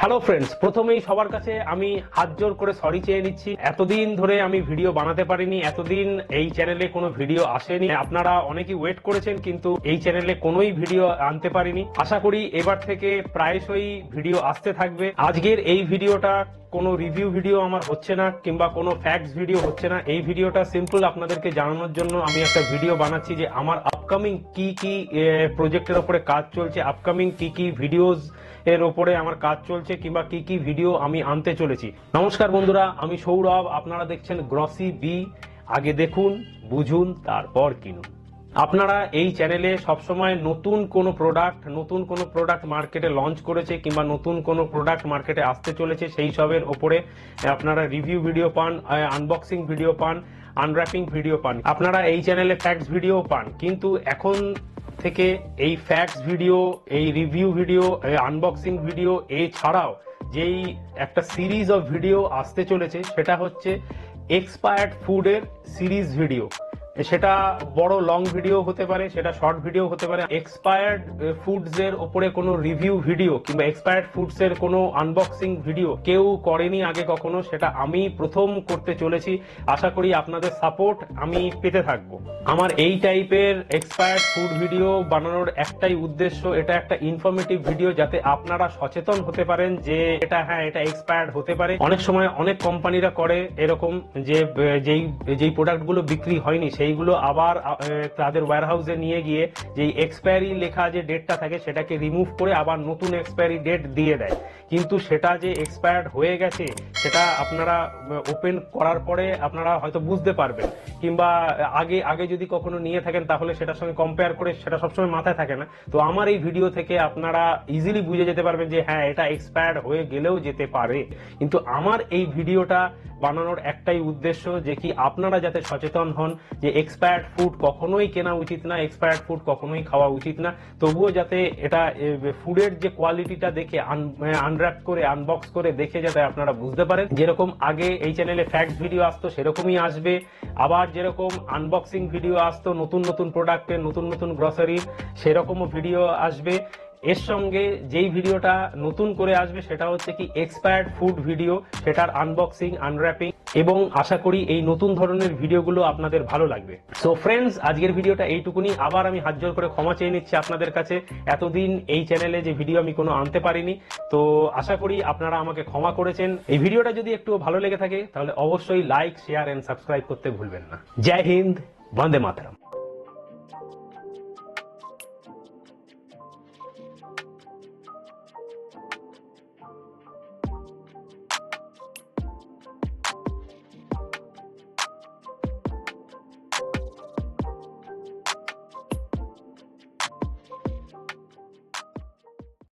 Hello friends, প্রথমেই সবার কাছে আমি হাত জোর করে সরি চেয়ে নিচ্ছি। এতদিন ধরে আমি ভিডিও বানাতে পারিনি, এতদিন এই চ্যানেলে কোনো ভিডিও আসেনি। আপনারা অনেকেই ওয়েট করেছেন, কিন্তু এই চ্যানেলে কোনোই ভিডিও আনতে পারিনি। আশা করি এবার থেকে প্রায়শই ভিডিও আসতে থাকবে। আজকের এই ভিডিওটা কোনো রিভিউ ভিডিও আমার হচ্ছে না, কিংবা কোনো ফ্যাক্টস ভিডিও হচ্ছে না। এই ভিডিওটা সিম্পল আপনাদেরকে জানানোর জন্য আমি একটা ভিডিও বানাচ্ছি যে আমার আপকামিং কি কি প্রজেক্টের উপরে কাজ চলছে, আপকামিং কি কি ভিডিওস এর ওপরে আমার কাজ চলছে, কিংবা কি কি ভিডিও আমি আনতে চলেছি। নমস্কার বন্ধুরা, আমি সৌরভ, আপনারা দেখছেন গ্রসি বি। আগে দেখুন, বুঝুন, তারপর কিনুন। আপনারা এই চ্যানেলে সবসময় নতুন কোনো প্রোডাক্ট মার্কেটে লঞ্চ করেছে, কিংবা নতুন কোনো প্রোডাক্ট মার্কেটে আসতে চলেছে, সেই সবের ওপরে আপনারা রিভিউ ভিডিও পান, আনবক্সিং ভিডিও পান, আনর্যাপিং ভিডিও পান। আপনারা এই চ্যানেলে ফ্যাক্টস ভিডিও পান, কিন্তু এখন থেকে এই ফ্যাক্টস ভিডিও, এই রিভিউ ভিডিও, আনবক্সিং ভিডিও এছাড়াও যেই একটা সিরিজ অফ ভিডিও আসতে চলেছে, সেটা হচ্ছে এক্সপায়ার্ড ফুডের সিরিজ ভিডিও। সেটা বড় লং ভিডিও হতে পারে, সেটা শর্ট ভিডিও হতে পারে। এক্সপায়ার্ড ফুডস এর উপরে কোনো রিভিউ ভিডিও কিংবা এক্সপায়ার্ড ফুডস এর কোনো আনবক্সিং ভিডিও কেউ করেনি আগে কখনো, সেটা আমি প্রথম করতে চলেছি। আশা করি আপনাদের সাপোর্ট আমি পেতে থাকবো। আমার এই টাইপের এক্সপায়ার্ড ফুড ভিডিও বানানোর একটাই উদ্দেশ্য, এটা একটা ইনফরমেটিভ ভিডিও, যাতে আপনারা সচেতন হতে পারেন যে এটা এক্সপায়ার্ড হতে পারে। অনেক সময় অনেক কোম্পানিরা করে এরকম যে যেই প্রোডাক্টগুলো বিক্রি হয়নি সেইগুলো আবার তাদের ওয়্যারহাউসে নিয়ে গিয়ে যেই এক্সপায়ারি লেখা যে ডেটটা থাকে সেটাকে রিমুভ করে আবার নতুন এক্সপায়ারি ডেট দিয়ে দেয়। কিন্তু সেটা যে এক্সপায়ার্ড হয়ে গেছে সেটা আপনারা ওপেন করার পরে আপনারা হয়তো বুঝতে পারবেন, কিংবা আগে যদি কখনো নিয়ে থাকেন তাহলে সেটার সঙ্গে কম্পেয়ার করে সেটা সবসময় মাথায় থাকে না। তো আমার এই ভিডিও থেকে আপনারা ইজিলি বুঝে যেতে পারবেন যে হ্যাঁ, এটা এক্সপায়ার্ড হয়ে গেলেও যেতে পারে। কিন্তু আমার এই ভিডিওটা বানানোর একটাই উদ্দেশ্য যে কি আপনারা যাতে সচেতন হন যে এক্সপায়ার্ড ফুড কখনোই কেনা উচিত না, এক্সপায়ার্ড ফুড কখনোই খাওয়া উচিত না। তবুও যাতে এটা ফুডের যে কোয়ালিটিটা দেখে আনর্যাপ করে আনবক্স করে দেখে যাতে আপনারা বুঝতে পারেন। যেরকম আগে এই চ্যানেলে ফ্যাক্টস ভিডিও আসতো সেরকমই আসবে, আবার যেরকম আনবক্সিং ভিডিও আসতো নতুন নতুন প্রোডাক্টের, নতুন নতুন গ্রসারির, সেরকমও ভিডিও আসবে। এর সঙ্গে যেই ভিডিওটা নতুন করে আসবে সেটা হচ্ছে কি এক্সপায়ার্ড ফুড ভিডিও, সেটার আনবক্সিং, আনর্যাপিং, এবং আশা করি এই নতুন ধরনের ভিডিওগুলো আপনাদের ভালো লাগবে। সো ফ্রেন্ডস, আজকের ভিডিওটা এইটুকুনি। আবার আমি হাত জোর করে ক্ষমা চেয়ে নিচ্ছি আপনাদের কাছে, এতদিন এই চ্যানেলে যে ভিডিও আমি কোনো আনতে পারিনি। তো আশা করি আপনারা আমাকে ক্ষমা করেছেন। এই ভিডিওটা যদি একটু ভালো লেগে থাকে তাহলে অবশ্যই লাইক, শেয়ার এন্ড সাবস্ক্রাইব করতে ভুলবেন না। জয় হিন্দ, বন্দে মাতরম।